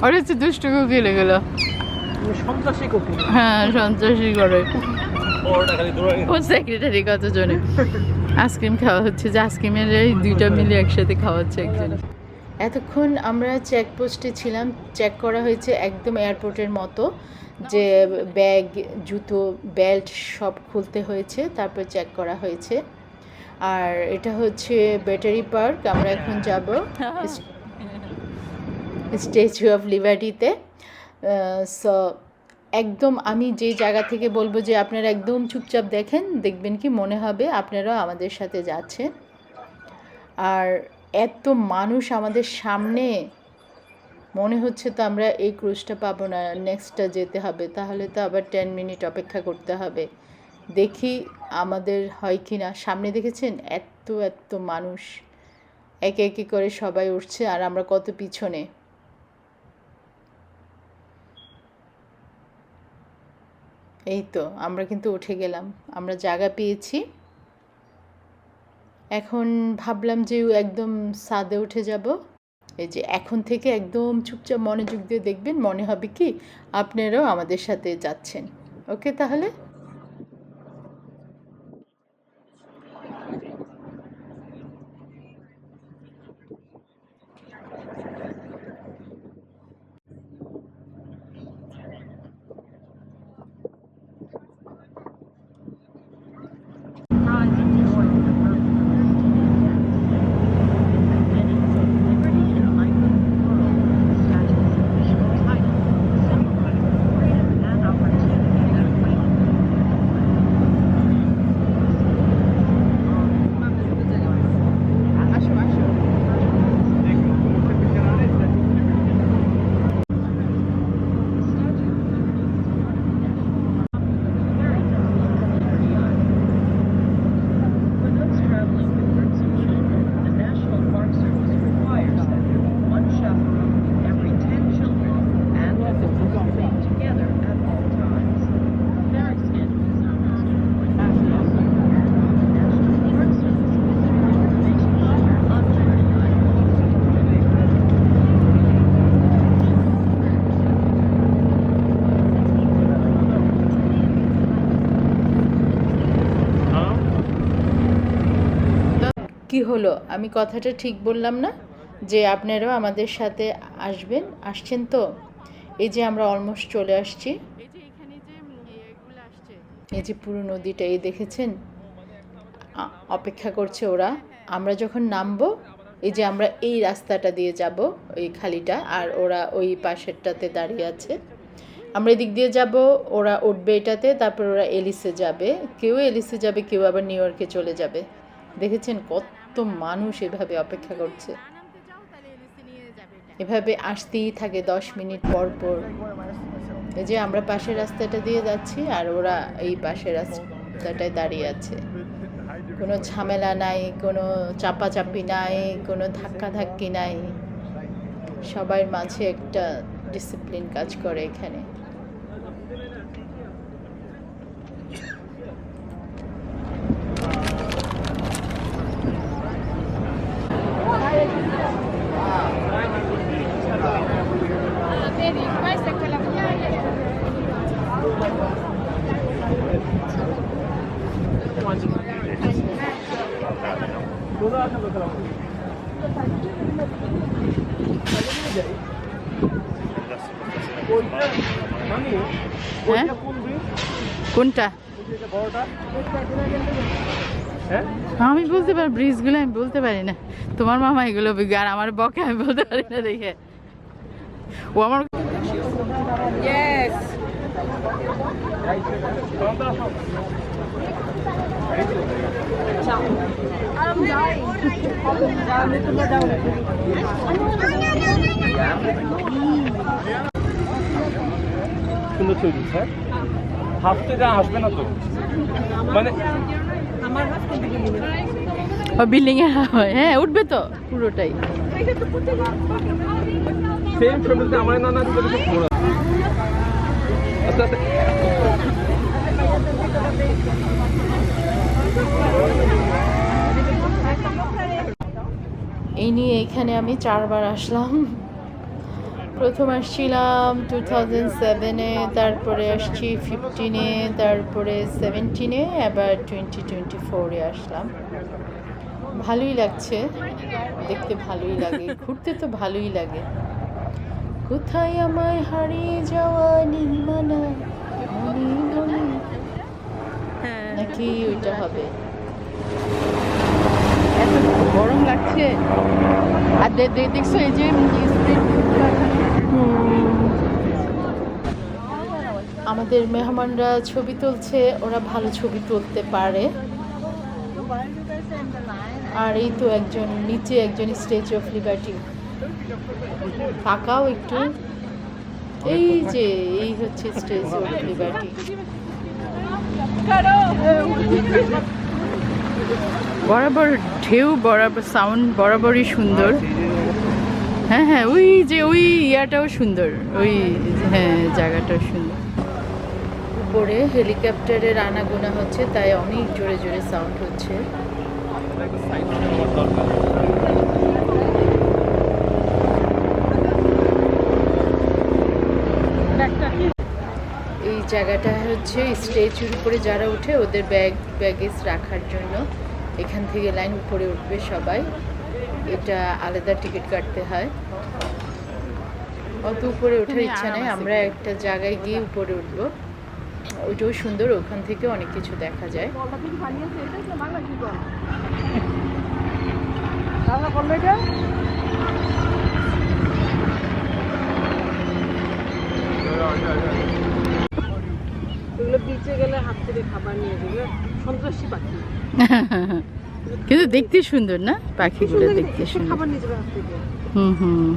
ওর হচ্ছে দুষ্টু কোকিল এগুলো, সন্ত্রাসী কোকিল। হ্যাঁ সন্ত্রাসী করে। ও সেক্রেটারি কতজনে আইসক্রিম খাওয়া হচ্ছে, যে আইসক্রিমের এই দুইটা মিলে একসাথে খাওয়া হচ্ছে একজন। এতক্ষণ আমরা চেকপোস্টে ছিলাম, চেক করা হয়েছে একদম এয়ারপোর্টের মতো, যে ব্যাগ জুতো বেল্ট সব খুলতে হয়েছে, তারপর চেক করা হয়েছে। আর এটা হচ্ছে ব্যাটারি পার্ক, আমরা এখন যাব স্ট্যাচু অফ লিবার্টিতে। সো একদম আমি যে জায়গা থেকে বলবো যে আপনারা একদম চুপচাপ দেখেন, দেখবেন কি মনে হবে আপনারাও আমাদের সাথে যাচ্ছেন। আর এত মানুষ আমাদের সামনে, মনে হচ্ছে তো আমরা এই ক্রুজটা পাবো না, নেক্সটটা যেতে হবে, তাহলে তো আবার 10 মিনিট অপেক্ষা করতে হবে। দেখি আমাদের হয় কি না। সামনে দেখেছেন এত এত মানুষ, একে একে করে সবাই উঠছে আর আমরা কত পিছনে। এই তো আমরা কিন্তু উঠে গেলাম, আমরা জায়গা পেয়েছি। এখন ভাবলাম যে একদম ছাদে উঠে যাব। এই যে এখন থেকে একদম চুপচাপ মনোযোগ দিয়ে দেখবেন, মনে হবে কি আপনারাও আমাদের সাথে যাচ্ছেন। ওকে তাহলে কি হলো, আমি কথাটা ঠিক বললাম না যে আপনারাও আমাদের সাথে আসবেন? আসছেন তো? এই যে আমরা অলমোস্ট চলে আসছি। এই যে পুরো নদীটা এই দেখেছেন, অপেক্ষা করছে ওরা। আমরা যখন নামবো, এই যে আমরা এই রাস্তাটা দিয়ে যাব, ওই খালিটা, আর ওরা ওই পাশেরটাতে দাঁড়িয়ে আছে। আমরা এদিক দিয়ে যাব, ওরা উঠবে এটাতে, তারপর ওরা এলিসে যাবে, কেউ এলিসে যাবে, কেউ আবার নিউ ইয়র্কে চলে যাবে। দেখেছেন কত মানুষ এভাবে অপেক্ষা করছে, এভাবে আসতেই থাকে 10 মিনিট পর পর। এই যে আমরা পাশের রাস্তাটা দিয়ে যাচ্ছি আর ওরা এই পাশের রাস্তাটায় দাঁড়িয়ে আছে। কোনো ঝামেলা নাই, কোনো চাপাচাপি নাই, কোনো ধাক্কাধাক্কি নাই, সবার মাঝে একটা ডিসিপ্লিন কাজ করে এখানে। কোনটা? আমি বলতে পারি, ব্রিজগুলো আমি বলতে পারি না, তোমার মামা এগুলো আর আমার বকে আমি বলতে পারি না দেখে। ও আমার সুন্দর ছবি স্যার, হাফতে যা আসবে না তো, মানে বিল্ডিং এর হয়, হ্যাঁ উঠবে তো পুরোটাই। সেম ফ্যামিলিতে আমার নানা আস্তে আস্তে। এই নিয়ে এখানে আমি 4 বার আসলাম, প্রথম আসছিলাম 2007-এ, তারপরে আসছি 15-এ, তারপরে 17-এ, আবার 2024-এ আসলাম। ভালোই লাগছে, দেখতে ভালোই লাগে, ঘুরতে তো ভালোই লাগে। কোথায় আমায় হারিয়ে যাওয়া নির্মাণা মনে মনে, নাকি ওইটা হবে? এত গরম লাগছে। আর দেখছো এই যে আমাদের মেহমানরা ছবি তুলছে, ওরা ভালো ছবি তুলতে পারে। আর এই তো একজন নিচে, একজন স্ট্যাচু অফ লিবার্টি, তাকাও একটু, এই যে এই হচ্ছে স্ট্যাচু অফ লিবার্টি। বরাবর ঢেউ, বরাবর সাউন্ড, বরাবরই সুন্দর। হ্যাঁ হ্যাঁ, ওই যে ওই ইয়াটাও সুন্দর, ওই হ্যাঁ জায়গাটাও সুন্দর। উপরে হেলিকপ্টারের আনাগোনা হচ্ছে, তাই অনেক জোরে জোরে সাউন্ড হচ্ছে। এই জায়গাটা হচ্ছে স্টেজের উপরে যারা উঠে ওদের ব্যাগেজ রাখার জন্য। এখান থেকে লাইন উপরে উঠবে সবাই, এটা আলাদা টিকিট কাটতে হয়। অত উপরে ওঠার ইচ্ছা নেই, আমরা একটা জায়গায় গিয়ে উপরে উঠবো, ওইটাও সুন্দর, ওখান থেকে অনেক কিছু দেখা যায়। কিন্তু দেখতে সুন্দর না, পাখিগুলো দেখতে সুন্দর। হুম হুম।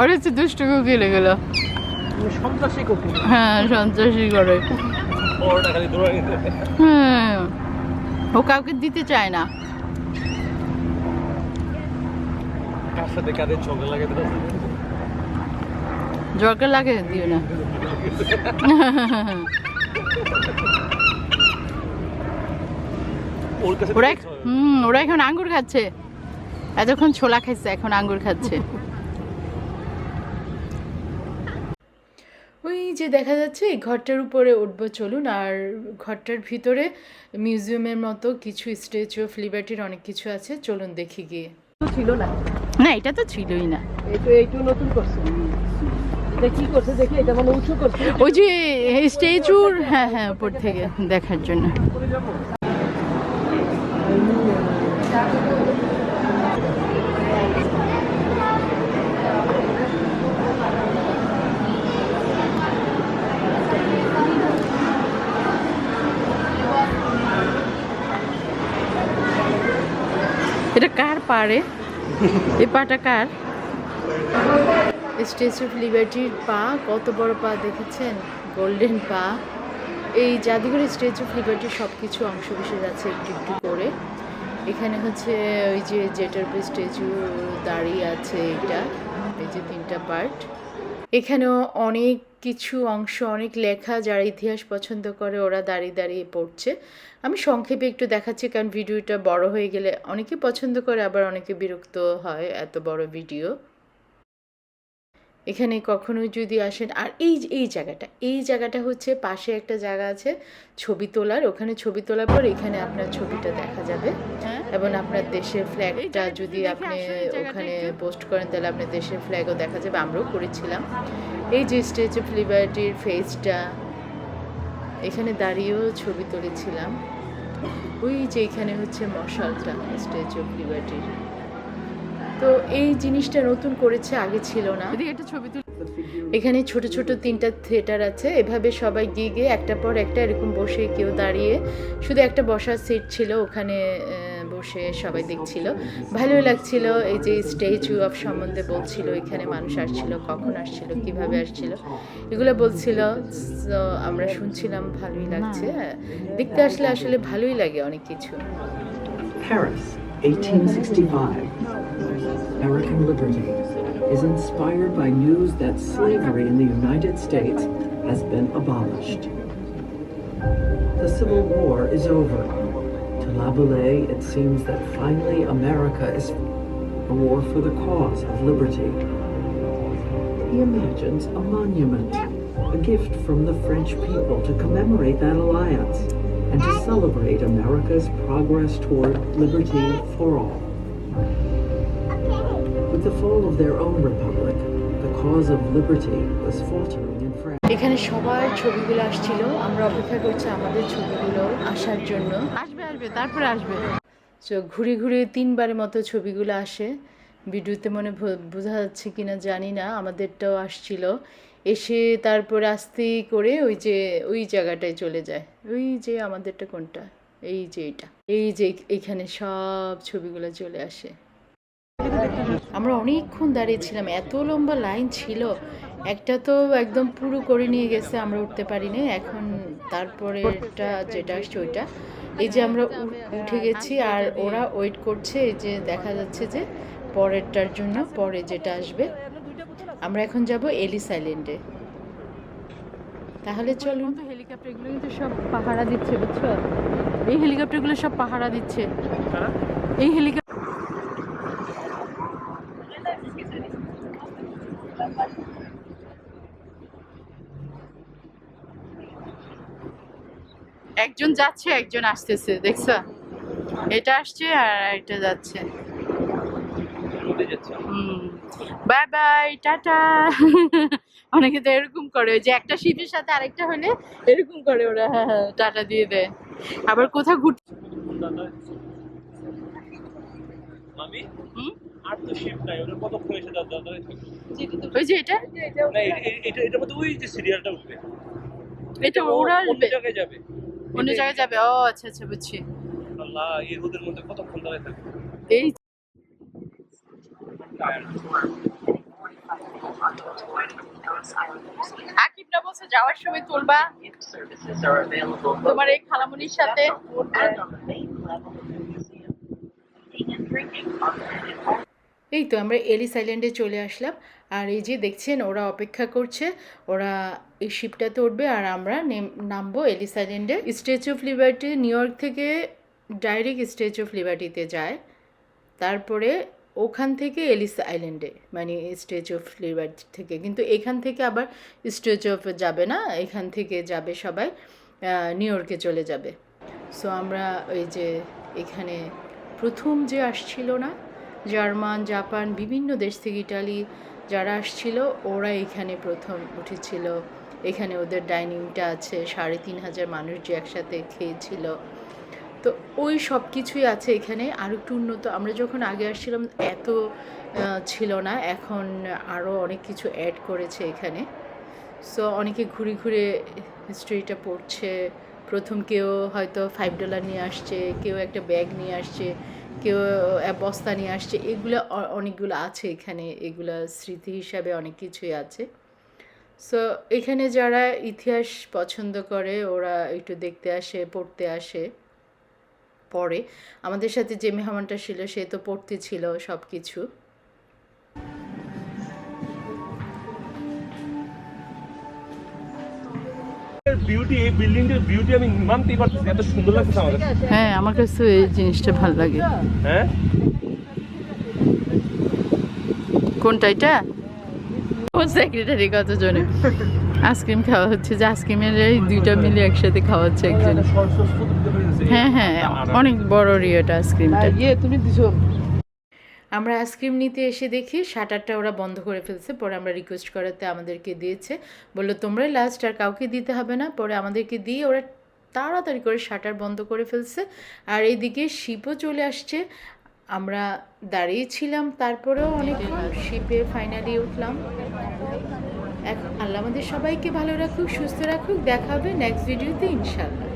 ওরা হচ্ছে দুষ্ট কোকিল, এগুলো সন্ত্রাসী কোকিল। হ্যাঁ সন্ত্রাসী করে। হ্যাঁ, ও কাউকে দিতে চায় না। জরকার লাগে, দিও না। ওরা এখন আঙ্গুর খাচ্ছে, এতক্ষণ ছোলা খাইছে, এখন আঙ্গুর খাচ্ছে। ওই যে দেখা যাচ্ছে এই ঘরটার উপরে উঠবো, চলুন। আর ঘরটার ভিতরে মিউজিয়ামের মতো কিছু স্ট্যাচু অফ লিবার্টির অনেক কিছু আছে, চলুন দেখি গিয়ে। ছিল না, না এটা তো ছিলই না, এইটু নতুন করছে। এটা কি করছে দেখি, এটা মানে উঁচু করছে ওই যে স্ট্যাচুর, হ্যাঁ হ্যাঁ, উপর থেকে দেখার জন্য। এটা কার পারে, এই পাটা কার? স্ট্যাচু অফ লিবার্টির পা, কত বড় পা দেখেছেন, গোল্ডেন পা। এই জাদুঘরে স্ট্যাচু অফ লিবার্টির সব কিছু অংশ বিশেষ আছে একটু একটু করে। এখানে হচ্ছে ওই যে যেটার উপরে স্ট্যাচু দাঁড়িয়ে আছে, এটা এই যে 3টা পার্ট। এখানেও অনেক কিছু অংশ, অনেক লেখা, যারা ইতিহাস পছন্দ করে ওরা দাঁড়িয়ে দাঁড়িয়ে পড়ছে। আমি সংক্ষেপে একটু দেখাচ্ছি, কারণ ভিডিওটা বড় হয়ে গেলে অনেকে পছন্দ করে, আবার অনেকে বিরক্ত হয় এত বড় ভিডিও। এখানে কখনো যদি আসেন, আর এই জায়গাটা হচ্ছে পাশে একটা জায়গা আছে ছবি তোলার, ওখানে ছবি তোলার পর এখানে আপনার ছবিটা দেখা যাবে, এবং আপনার দেশের ফ্ল্যাগটা যদি আপনি ওখানে পোস্ট করেন তাহলে আপনার দেশের ফ্ল্যাগও দেখা যাবে। আমরাও করেছিলাম। এই যে স্ট্যাচু অফ লিবার্টির ফেসটা, এখানে দাঁড়িয়েও ছবি তুলেছিলাম। ওই যে এখানে হচ্ছে মশালটা স্ট্যাচু অফ লিবার্টির। তো এই জিনিসটা নতুন করেছে, আগে ছিল না। এখানে ছোট ছোট 3টা থিয়েটার আছে, এভাবে সবাই গিয়ে গিয়ে একটার পর একটা এরকম বসে, কেউ দাঁড়িয়ে, শুধু একটা বসার সিট ছিল, ওখানে বসে সবাই দেখছিল, ভালোই লাগছিল। এই যে স্ট্যাচু অফ সম্বন্ধে বলছিল, এখানে মানুষ আসছিল, কখন আসছিল, কিভাবে আসছিল, এগুলো বলছিল। তো আমরা শুনছিলাম, ভালোই লাগছে, দেখতে আসলে আসলে ভালোই লাগে অনেক কিছু। Paris, 1865. American liberty is inspired by news that slavery in the United States has been abolished. the Civil War is over. To Laboulaye, it seems that finally America is a war for the cause of liberty. He imagines a monument, a gift from the French people to commemorate that alliance and to celebrate America's progress toward liberty for all. With the fall of their own republic, the cause of liberty was faltering in France. এখানে সবার ছবিগুলো আসছিল, আমরা অপেক্ষা করছি আমাদের ছবিগুলো আসার জন্য। আসবে তারপরে আসবে। তো ঘুরে ঘুরে 3 বারের মতো ছবিগুলো আসে। ভিডিওতে মনে বোঝা যাচ্ছে কিনা জানি না, আমাদেরটাও আসছিল। এসে তারপরে আস্তে করে ওই জায়গাটায় চলে যায়। ওই যে আমাদেরটা কোনটা, এই যে এটা, এই যে এখানে সব ছবিগুলো চলে আসে। আমরা অনেকক্ষণ দাঁড়িয়েছিলাম, এত লম্বা লাইন ছিল। একটা তো একদম পুরো করে নিয়ে গেছে, আমরা উঠতে পারিনি। এখন তারপরেটা যেটা আসছে ওইটা, এই যে আমরা উঠে গেছি আর ওরা ওয়েট করছে। এই যে দেখা যাচ্ছে যে পরেরটার জন্য, পরে যেটা আসবে। আমরা এখন যাব এলিস আইল্যান্ডে। তাহলে চলুন। হেলিকপ্টারগুলো কিন্তু সব পাহারা দিচ্ছে, বুঝছো? এই হেলিকপ্টারগুলো সব পাহারা দিচ্ছে। এই হেলিকপ্টার একজন যাচ্ছে একজন আসতেছে, দেখছো? এটা আসছে আর এটা যাচ্ছে। Bye bye, tata. অনেকে তো এরকম করে, ওই যে একটা শিপের সাথে আরেকটা হলে এরকম করে ওরা, হ্যাঁ টাটা দিয়ে দেয়। আবার কোথাও ঘুরতে ওই যে এটা এটা ওরা আসবে, অন্য জায়গায় যাবে। ও আচ্ছা আচ্ছা, বুঝছি। এই আকিবরা বলছে যাওয়ার সময় তুলবা তোমার এই খালামুনির সাথে। এই তো আমরা এলিস আইল্যান্ডে চলে আসলাম। আর এই যে দেখছেন ওরা অপেক্ষা করছে, ওরা এই শিপটাতে উঠবে আর আমরা নামবো এলিস আইল্যান্ডে। Statue of liberty new York থেকে ডাইরেক্ট স্ট্যাচু অফ লিবার্টিতে যায়, তারপরে ওখান থেকে এলিস আইল্যান্ডে, মানে স্ট্যাচু অফ লিবার্টি থেকে। কিন্তু এখান থেকে আবার স্ট্যাচু অফ যাবে না, এখান থেকে যাবে সবাই নিউ ইয়র্কে চলে যাবে। সো আমরা ওই যে এখানে প্রথম যে আসছিল না, জার্মান, জাপান, বিভিন্ন দেশ থেকে, ইটালি যারা আসছিল ওরা এখানে প্রথম উঠেছিল। এখানে ওদের ডাইনিংটা আছে, 3500 মানুষ যে একসাথে খেয়েছিল। তো ওই সব কিছুই আছে এখানে, আর একটু উন্নত। আমরা যখন আগে আসছিলাম এত ছিল না, এখন আরও অনেক কিছু অ্যাড করেছে এখানে। সো অনেকে ঘুরে ঘুরে হিস্ট্রিটা পড়ছে। প্রথম কেউ হয়তো $5 নিয়ে আসছে, কেউ একটা ব্যাগ নিয়ে আসছে, কেউ বস্তা নিয়ে আসছে। এগুলো অনেকগুলো আছে এখানে, এগুলো স্মৃতি হিসাবে অনেক কিছুই আছে। সো এখানে যারা ইতিহাস পছন্দ করে ওরা একটু দেখতে আসে, পড়তে আসে। পরে আমাদের সাথে যে মেহমানটা ছিল সে তো পড়তে ছিল সব কিছু। বিউটি, এই বিল্ডিংটার বিউটি আমি মানতেই পারতেছি, এত সুন্দর লাগছে আমার কাছে। হ্যাঁ, আমার কাছে এই জিনিসটা ভালো লাগে। হ্যাঁ, কোনটা এটা? ও সেক্রেটারি কতজনে আইসক্রিম খাওয়া হচ্ছে, যে আইসক্রিমের এই দুইটা মিলে একসাথে খাওয়া হচ্ছে একজন। হ্যাঁ হ্যাঁ, অনেক বড় রিয়েটা আইসক্রিমটা। তুমি দিছো। আমরা আইসক্রিম নিতে এসে দেখি শাটারটা ওরা বন্ধ করে ফেলছে। পরে আমরা রিকোয়েস্ট করাতে আমাদেরকে দিয়েছে, বললো তোমরাই লাস্ট, আর কাউকে দিতে হবে না। পরে আমাদেরকে দিয়ে ওরা তাড়াতাড়ি করে শাটার বন্ধ করে ফেলছে। আর এইদিকে শিপও চলে আসছে। আমরা দাঁড়িয়েছিলাম, তারপরেও অনেকক্ষণ শিপে ফাইনালি উঠলাম। এখন আল্লাহ আমাদের সবাইকে ভালো রাখুক, সুস্থ রাখুক। দেখা হবে নেক্সট ভিডিওতে ইনশাল্লাহ।